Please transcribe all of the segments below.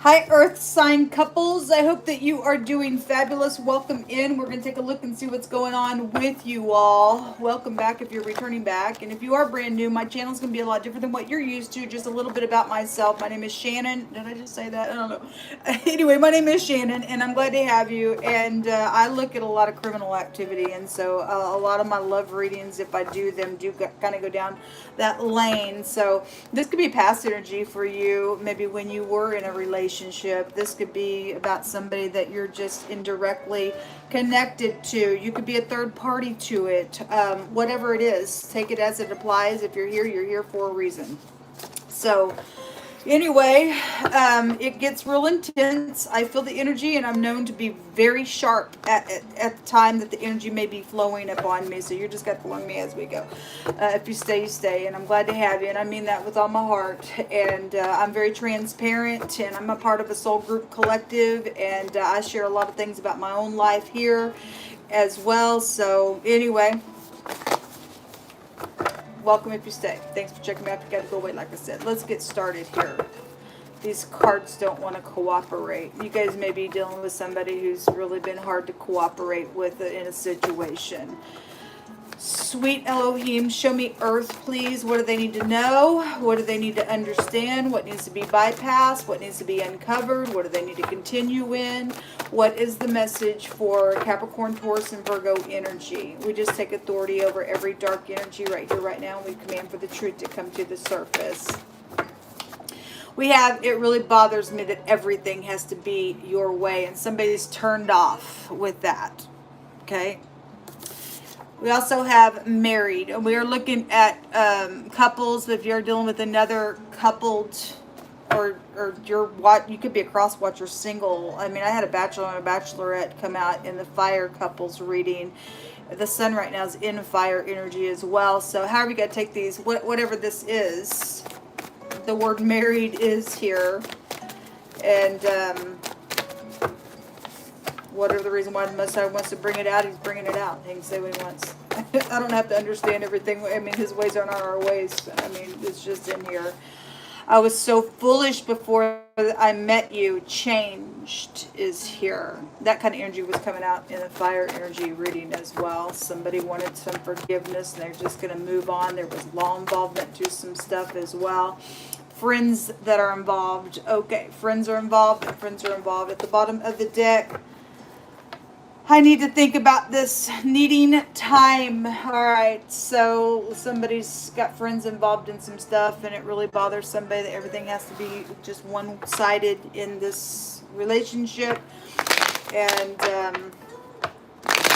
Hi, Earth sign couples. I hope that you are doing fabulous. Welcome in. We're going to take a look and see what's going on with you all. Welcome back if you're returning back. And if you are brand new, my channel is going to be a lot different than what you're used to. Just a little bit about myself. My name is Shannon. Did I just say that? I don't know. Anyway, my name is Shannon, and I'm glad to have you. And I look at a lot of criminal activity. And so a lot of my love readings, if I do them, do kind of go down that lane. So this could be past energy for you, maybe when you were in a relationship. This could be about somebody that you're just indirectly connected to. You could be a third party to it. Whatever it is, take it as it applies. If you're here for a reason. So anyway, it gets real intense. I feel the energy, and I'm known to be very sharp at the time that the energy may be flowing upon me. So you're just got to learn me as we go. If you stay, you stay, and I'm glad to have you, and I mean that with all my heart. And I'm very transparent, and I'm a part of a soul group collective, and I share a lot of things about my own life here as well. So anyway, welcome if you stay. Thanks for checking me out. You got to go away, like I said. Let's get started here. These cards don't want to cooperate. You guys may be dealing with somebody who's really been hard to cooperate with in a situation. Sweet Elohim, show me Earth, please. What do they need to know? What do they need to understand? What needs to be bypassed? What needs to be uncovered? What do they need to continue in? What is the message for Capricorn, Taurus, and Virgo energy? We just take authority over every dark energy right here, right now, and we command for the truth to come to the surface. We have, it really bothers me that everything has to be your way, and somebody's turned off with that, okay? We also have married, and we are looking at couples. If you're dealing with another coupled, or you could be a cross watcher, single. I mean, I had a bachelor and a bachelorette come out in the fire couples reading. The sun right now is in fire energy as well. So however you got to take these, whatever this is, the word married is here, and whatever the reason why the Messiah wants to bring it out, he's bringing it out. He can say what he wants. I don't have to understand everything. I mean, his ways are not our ways. I mean, it's just in here. I was so foolish before I met you. Changed is here. That kind of energy was coming out in the fire energy reading as well. Somebody wanted some forgiveness, and they're just going to move on. There was law involvement to some stuff as well. Friends that are involved. Okay, friends are involved, and friends are involved. At the bottom of the deck, I need to think about this, needing time. All right, so somebody's got friends involved in some stuff, and it really bothers somebody that everything has to be just one-sided in this relationship. And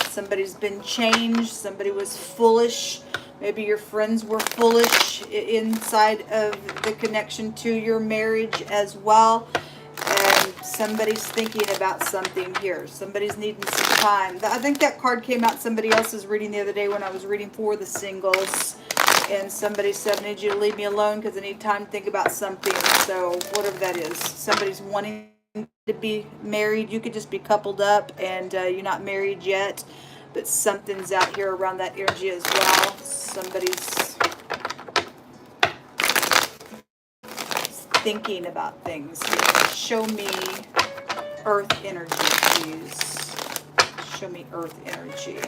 somebody's been changed. Somebody was foolish. Maybe your friends were foolish inside of the connection to your marriage as well. And somebody's thinking about something here. Somebody's needing some time. I think that card came out somebody else's reading the other day when I was reading for the singles. And somebody said, I need you to leave me alone because I need time to think about something. So whatever that is. Somebody's wanting to be married. You could just be coupled up and you're not married yet. But something's out here around that energy as well. Somebody's thinking about things here. Show me Earth energy, please. Show me Earth energy.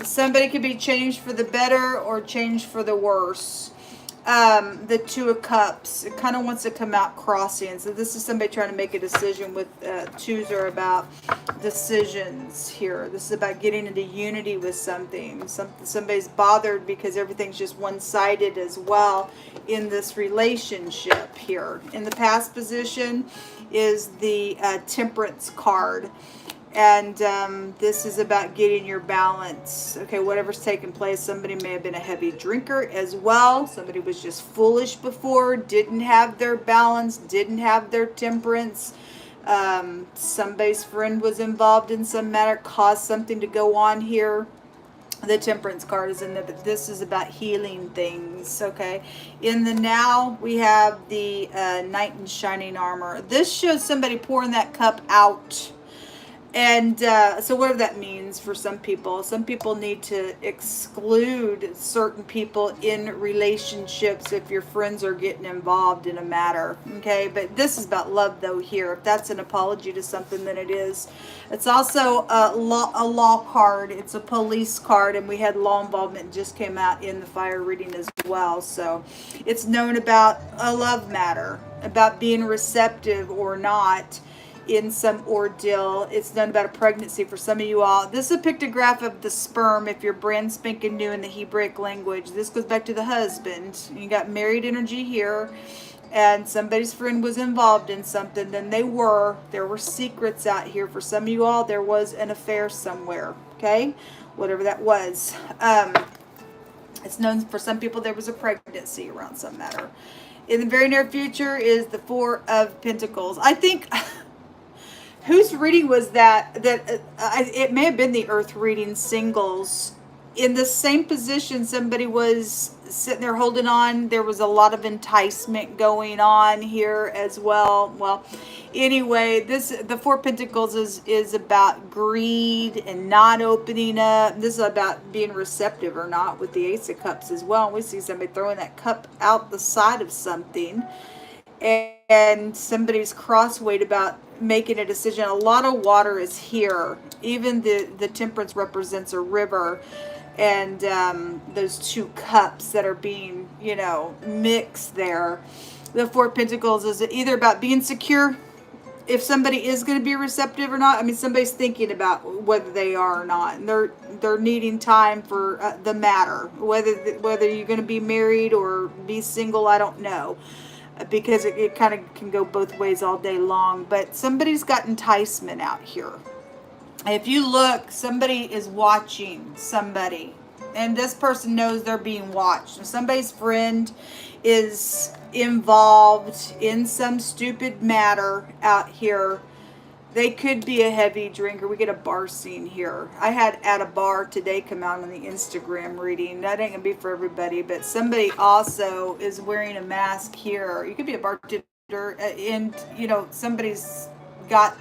Somebody could be changed for the better or changed for the worse. The Two of Cups, it kind of wants to come out crossing. So this is somebody trying to make a decision with twos are about decisions here. This is about getting into unity with something. Somebody's bothered because everything's just one-sided as well in this relationship here. In the past position is the Temperance card. And this is about getting your balance. Okay, whatever's taking place. Somebody may have been a heavy drinker as well. Somebody was just foolish before, didn't have their balance, didn't have their temperance. Somebody's friend was involved in some matter, caused something to go on here. The Temperance card is in there, but this is about healing things, okay? In the now, we have the Knight in Shining Armor. This shows somebody pouring that cup out. And so whatever that means for some people need to exclude certain people in relationships if your friends are getting involved in a matter. Okay, but this is about love though here. If that's an apology to something, then it is. It's also a law card. It's a police card, and we had law involvement just came out in the fire reading as well. So it's known about a love matter, about being receptive or not in some ordeal. It's known about a pregnancy for some of you all. This is a pictograph of the sperm if you're brand spanking new in the Hebraic language. This goes back to the husband. You got married energy here, and somebody's friend was involved in something. Then there were secrets out here. For some of you all, there was an affair somewhere. Okay, whatever that was. It's known for some people there was a pregnancy around some matter. In the very near future is the Four of Pentacles. I think whose reading was that? It may have been the Earth reading singles. In the same position, somebody was sitting there holding on. There was a lot of enticement going on here as well. Well, anyway, the Four of Pentacles is about greed and not opening up. This is about being receptive or not with the Ace of Cups as well. And we see somebody throwing that cup out the side of something. And somebody's crossweight about making a decision. A lot of water is here. Even the Temperance represents a river. And those two cups that are being, mixed there. The Four of Pentacles is either about being secure, if somebody is going to be receptive or not. I mean, somebody's thinking about whether they are or not. And they're needing time for the matter. Whether you're going to be married or be single, I don't know. Because it kind of can go both ways all day long. But somebody's got enticement out here. If you look, somebody is watching somebody. And this person knows they're being watched. If somebody's friend is involved in some stupid matter out here, they could be a heavy drinker. We get a bar scene here. I had at a bar today come out on the Instagram reading. That ain't gonna be for everybody, but somebody also is wearing a mask here. You could be a bartender and somebody's got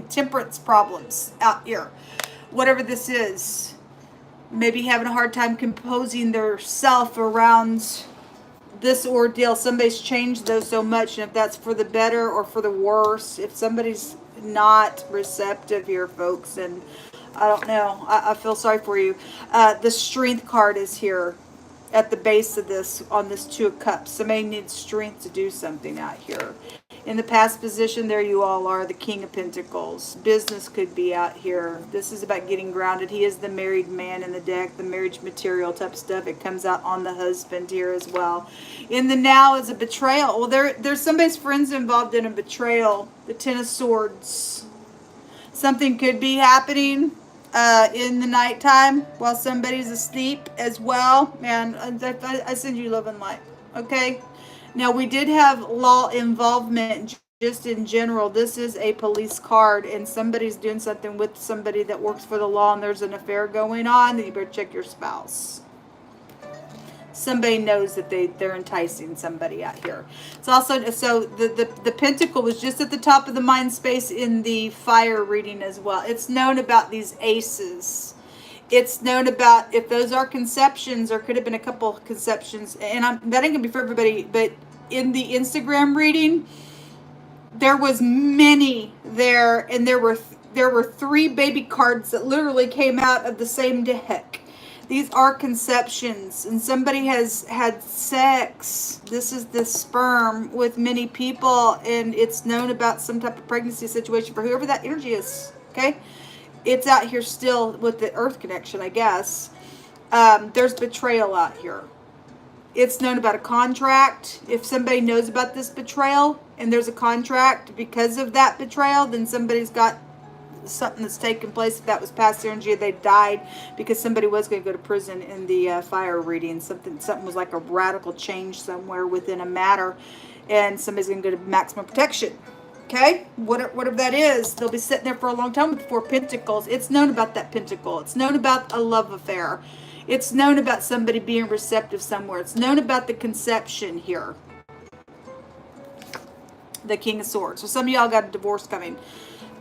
temperance problems out here. Whatever this is, maybe having a hard time composing their self around this ordeal. Somebody's changed though so much, and if that's for the better or for the worse, if somebody's not receptive here, folks, and I don't know, I feel sorry for you. The Strength card is here at the base of this, on this Two of Cups. Somebody needs strength to do something out here. In the past position, there you all are, the King of Pentacles. Business could be out here. This is about getting grounded. He is the married man in the deck, the marriage material type stuff. It comes out on the husband here as well. In the now is a betrayal. Well, there's somebody's friends involved in a betrayal. The Ten of Swords. Something could be happening in the nighttime while somebody's asleep as well. Man, I send you love and light. Okay? Now, we did have law involvement just in general. This is a police card, and somebody's doing something with somebody that works for the law, and there's an affair going on. Then you better check your spouse. Somebody knows that they're enticing somebody out here. It's also, so the pentacle was just at the top of the mind space in the fire reading as well. It's known about these aces. It's known about if those are conceptions, or could have been a couple conceptions, and that ain't gonna be for everybody, but in the Instagram reading, there was many there, and there were 3 baby cards that literally came out of the same deck. These are conceptions, and somebody has had sex. This is the sperm with many people, and it's known about some type of pregnancy situation for whoever that energy is, okay? It's out here still with the earth connection, I guess. There's betrayal out here. It's known about a contract. If somebody knows about this betrayal and there's a contract because of that betrayal, then somebody's got something that's taken place. If that was past energy, they died because somebody was going to go to prison in the fire reading. Something was like a radical change somewhere within a matter, and somebody's going to go to maximum protection. Okay, whatever that is, they'll be sitting there for a long time with 4 pentacles. It's known about that pentacle. It's known about a love affair. It's known about somebody being receptive somewhere. It's known about the conception here. The King of Swords. So some of y'all got a divorce coming.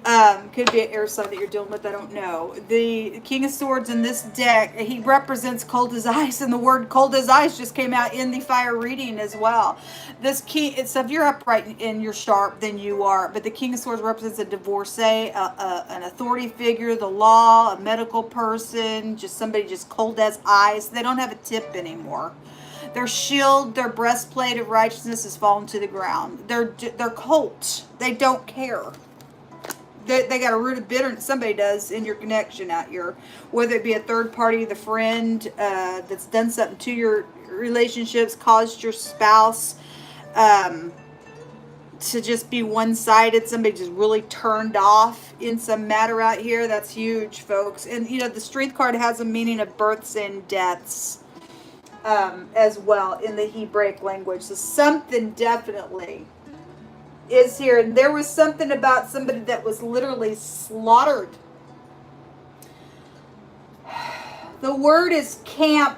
Could be an air sign that you're dealing with. I don't know. The King of Swords in this deck, he represents cold as ice, and the word cold as ice just came out in the fire reading as well. This king, so if you're upright and you're sharp, then you are. But the King of Swords represents a divorcee, an authority figure, the law, a medical person, just somebody just cold as ice. They don't have a tip anymore. Their shield, their breastplate of righteousness has fallen to the ground. They're cold. They don't care. They got a root of bitterness. Somebody does in your connection out here, whether it be a third party, the friend that's done something to your relationships, caused your spouse to just be one-sided. Somebody just really turned off in some matter out here. That's huge, folks. And you know, the Strength card has a meaning of births and deaths as well in the Hebraic language. So something definitely is here. And there was something about somebody that was literally slaughtered. The word is camp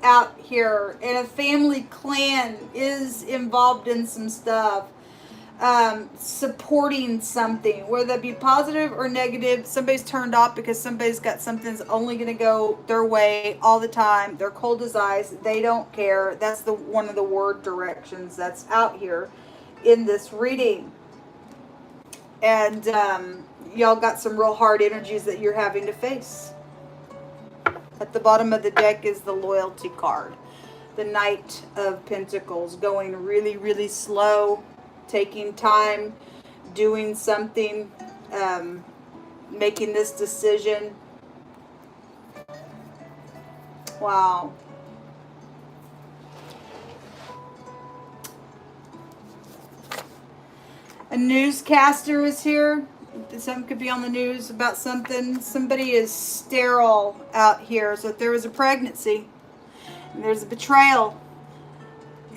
out here, and a family clan is involved in some stuff, supporting something, whether that be positive or negative. Somebody's turned off because somebody's got something that's only going to go their way all the time. They're cold as ice. They don't care. That's the one of the word directions that's out here in this reading. And y'all got some real hard energies that you're having to face. At the bottom of the deck is the loyalty card. The Knight of Pentacles, going really, really slow, taking time, doing something, making this decision. Wow. A newscaster is here. Something could be on the news about something. Somebody is sterile out here. So if there was a pregnancy and there's a betrayal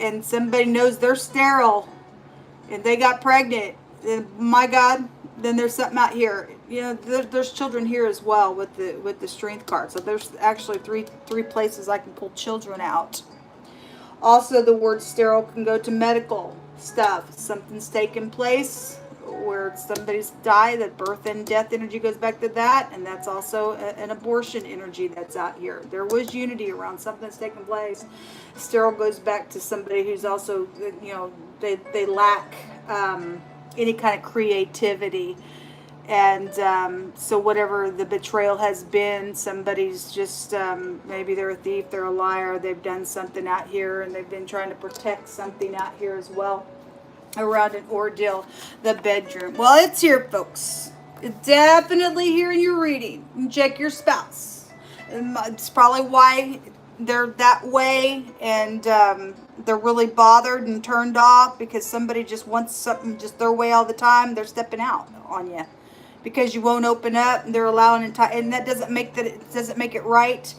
and somebody knows they're sterile and they got pregnant, then my God, then there's something out here. You know, there's children here as well with the Strength card. So there's actually three places I can pull children out. Also, the word sterile can go to medical stuff. Something's taken place where somebody's died. That birth and death energy goes back to that, and that's also an abortion energy that's out here. There was unity around something that's taken place. Sterile goes back to somebody who's also, you know, they lack any kind of creativity. And so whatever the betrayal has been, somebody's just, maybe they're a thief, they're a liar, they've done something out here, and they've been trying to protect something out here as well around an ordeal. The bedroom. Well, it's here, folks. It's definitely here in your reading. You can check your spouse. It's probably why they're that way, and they're really bothered and turned off because somebody just wants something just their way all the time. They're stepping out on you because you won't open up, and they're allowing it, and that doesn't make it right.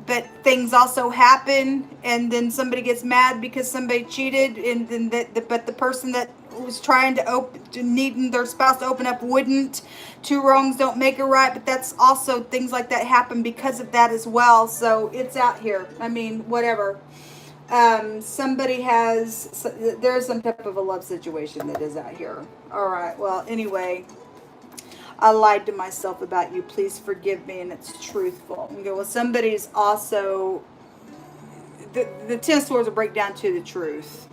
But things also happen, and then somebody gets mad because somebody cheated, and then but the person that was trying to needing their spouse to open up wouldn't. Two wrongs don't make a right, but that's also things like that happen because of that as well. So it's out here. I mean, whatever. Somebody there's some type of a love situation that is out here. All right. Well, anyway, I lied to myself about you. Please forgive me, and it's truthful. Okay, well, somebody's also... The Ten of Swords will break down to the truth.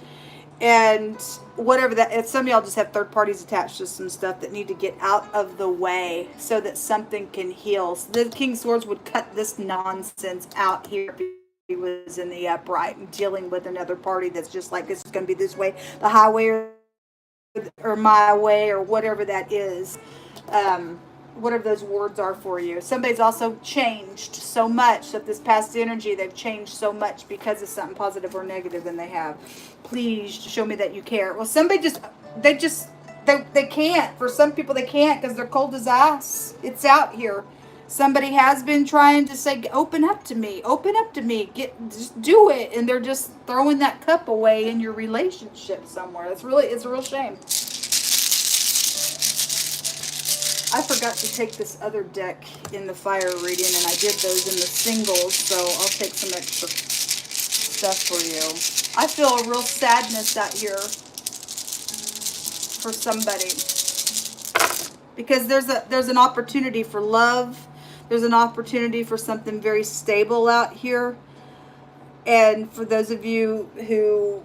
And whatever that... If some of y'all just have third parties attached to some stuff that need to get out of the way so that something can heal. So the King of Swords would cut this nonsense out here if he was in the upright and dealing with another party that's just like, this is going to be this way, the highway or my way, or whatever that is. Whatever those words are for you. Somebody's also changed so much of this past energy. They've changed so much because of something positive or negative than they have. Please show me that you care. Well, somebody they can't. For some people, they can't because they're cold as ice. It's out here. Somebody has been trying to say, open up to me, just do it. And they're just throwing that cup away in your relationship somewhere. It's a real shame. I forgot to take this other deck in the fire reading, and I did those in the singles, so I'll take some extra stuff for you. I feel a real sadness out here for somebody because there's an opportunity for love. There's an opportunity for something very stable out here. And for those of you who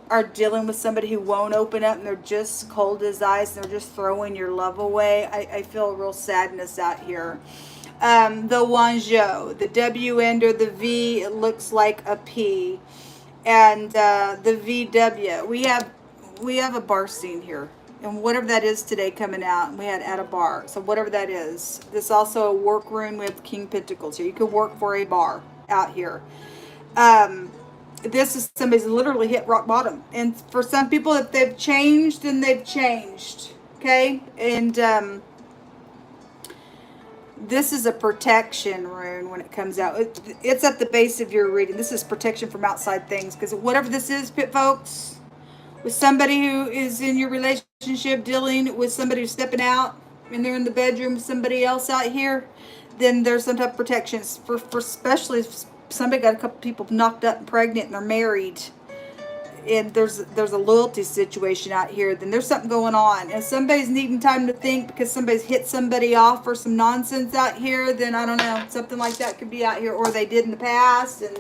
are dealing with somebody who won't open up and they're just cold as ice and they're just throwing your love away, I feel a real sadness out here. The Wanzhou, the W end or the V, it looks like a P. And the VW, we have a bar scene here. And whatever that is today coming out, we had at a bar. So whatever that is. This is also a work room with King Pentacles here. You could work for a bar out here. This is somebody's literally hit rock bottom. And for some people, if they've changed, then they've changed. Okay? And this is a protection rune when it comes out. It's at the base of your reading. This is protection from outside things. Because whatever this is, pit folks, with somebody who is in your relationship dealing with somebody who's stepping out and they're in the bedroom with somebody else out here, then there's some type of protection. For especially if somebody got a couple people knocked up and pregnant and they're married and there's a loyalty situation out here, then there's something going on. And somebody's needing time to think because somebody's hit somebody off for some nonsense out here, then I don't know, something like that could be out here, or they did in the past and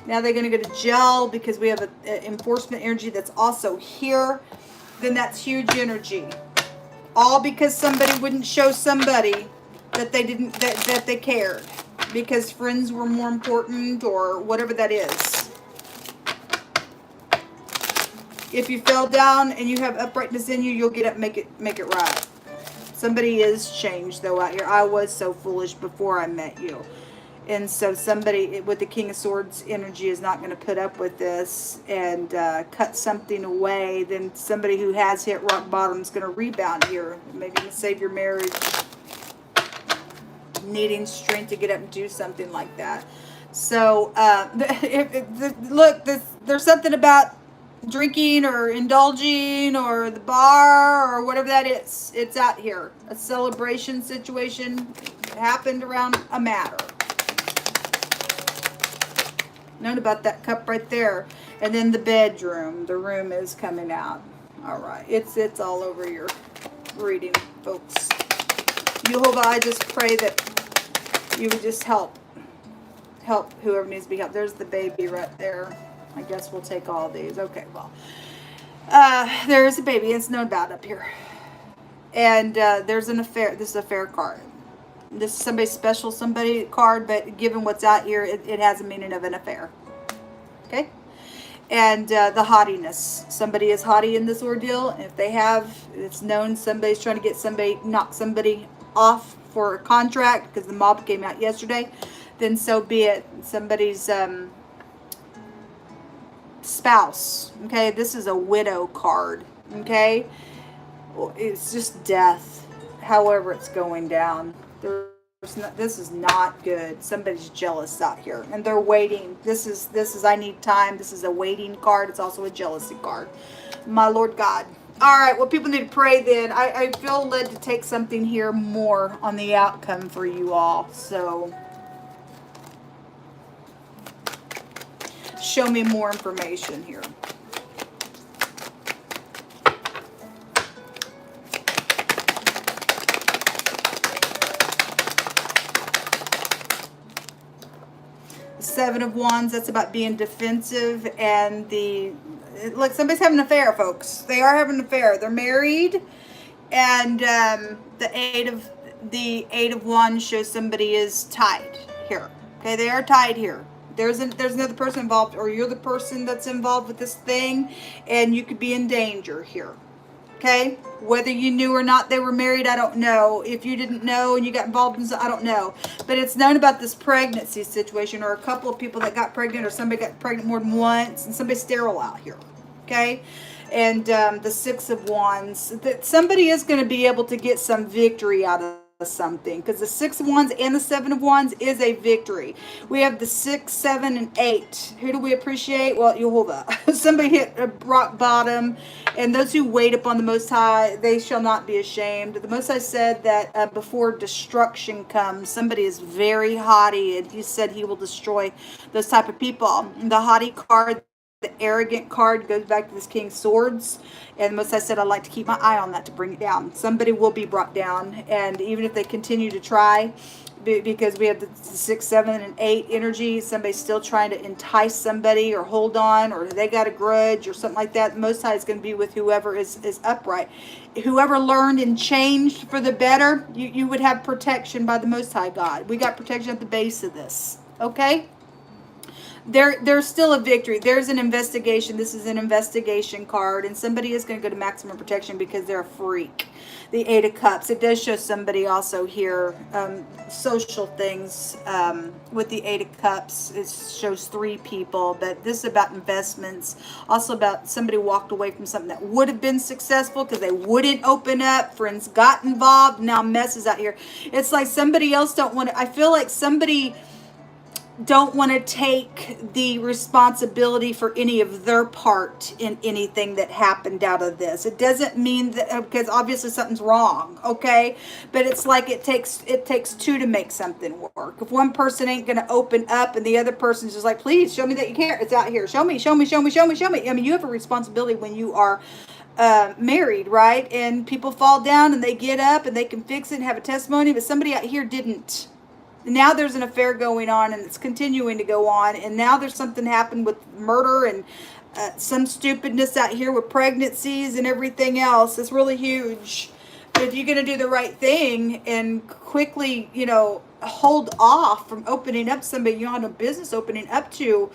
now they're going to go to jail because we have an enforcement energy that's also here. Then that's huge energy. All because somebody wouldn't show somebody that they didn't, that they cared. Because friends were more important or whatever that is. If you fell down and you have uprightness in you, you'll get up and make it right. Somebody is changed though out here. I was so foolish before I met you. And so somebody with the King of Swords energy is not going to put up with this and cut something away. Then somebody who has hit rock bottom is going to rebound here. Maybe even save your marriage. Needing strength to get up and do something like that. So, look, there's something about drinking or indulging or the bar or whatever that is. It's out here. A celebration situation happened around a matter. Known about that cup right there. And then the bedroom. The room is coming out. All right. It's all over your reading, folks. Jehovah, I just pray that you would just help whoever needs to be helped. There's the baby right there. I guess we'll take all these. Okay, well. There's a baby. It's known about up here. And there's an affair. This is a fair card. This is somebody's special somebody card, but given what's out here, it has a meaning of an affair. Okay? And the haughtiness. Somebody is haughty in this ordeal. And if they have, it's known somebody's trying to get somebody, knock somebody off for a contract because the mob came out yesterday, then so be it. Somebody's spouse. Okay, this is a widow card. Okay, well, it's just death. However, it's going down. This is not good. Somebody's jealous out here, and they're waiting. This is I need time. This is a waiting card. It's also a jealousy card. My Lord God. All right, well, people need to pray then. I feel led to take something here more on the outcome for you all. So, show me more information here. Seven of Wands, that's about being defensive, and look, somebody's having an affair, folks. They are having an affair. They're married, and the eight of Wands shows somebody is tied here. Okay, they are tied here. There's another person involved, or you're the person that's involved with this thing, and you could be in danger here. Okay, whether you knew or not they were married, I don't know. If you didn't know and you got involved in something, I don't know. But it's known about this pregnancy situation, or a couple of people that got pregnant, or somebody got pregnant more than once, and somebody's sterile out here. Okay, and the Six of Wands, that somebody is going to be able to get some victory out of something, because the Six of Wands and the Seven of Wands is a victory. We have the 6, 7, and 8. Who do we appreciate? Well, Jehovah. Somebody hit a rock bottom, and those who wait upon the Most High, they shall not be ashamed. The Most High said that before destruction comes, somebody is very haughty, and he said he will destroy those type of people. And the haughty card the arrogant card goes back to this King of Swords. And the Most High said, I'd like to keep my eye on that to bring it down. Somebody will be brought down. And even if they continue to try, because we have the 6, 7, and 8 energy, somebody's still trying to entice somebody or hold on, or they got a grudge or something like that, the Most High is going to be with whoever is upright. Whoever learned and changed for the better, you would have protection by the Most High God. We got protection at the base of this. Okay? There's still a victory. There's an investigation. This is an investigation card, and somebody is going to go to maximum protection because they're a freak. The 8 of Cups. It does show somebody also here, social things with the 8 of Cups. It shows 3 people, but this is about investments. Also about somebody walked away from something that would have been successful because they wouldn't open up. Friends got involved. Now mess is out here. It's like somebody else don't want to. I feel like somebody don't want to take the responsibility for any of their part in anything that happened out of this. It doesn't mean that, because obviously something's wrong, okay? But it's like it takes 2 to make something work. If one person ain't going to open up and the other person's just like, please show me that you care. It's out here. Show me, show me, show me, show me, show me. I mean, you have a responsibility when you are married, right? And people fall down and they get up and they can fix it and have a testimony, but somebody out here didn't. Now there's an affair going on, and it's continuing to go on, and now there's something happened with murder and some stupidness out here with pregnancies and everything else. It's really huge. But if you're going to do the right thing and quickly, hold off from opening up somebody you don't have a business opening up to,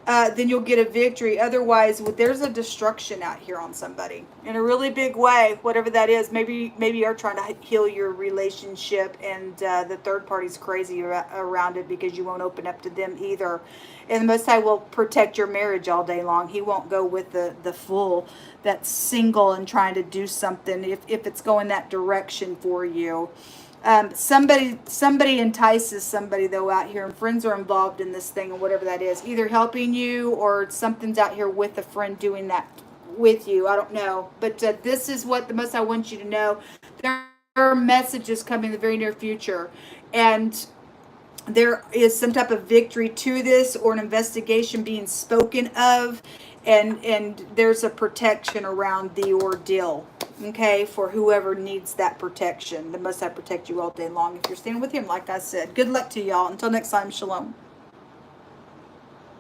then you'll get a victory. Otherwise, there's a destruction out here on somebody in a really big way, whatever that is. Maybe you're trying to heal your relationship, and the third party's crazy around it because you won't open up to them either. And the Most High will protect your marriage all day long. He won't go with the fool that's single and trying to do something if it's going that direction for you. Somebody entices somebody though out here, and friends are involved in this thing, and whatever that is, either helping you or something's out here with a friend doing that with you. I don't know, but this is what the Most I want you to know. There are messages coming in the very near future, and there is some type of victory to this, or an investigation being spoken of, and there's a protection around the ordeal. Okay, for whoever needs that protection. The Most High protect you all day long if you're standing with Him, like I said. Good luck to y'all. Until next time, shalom.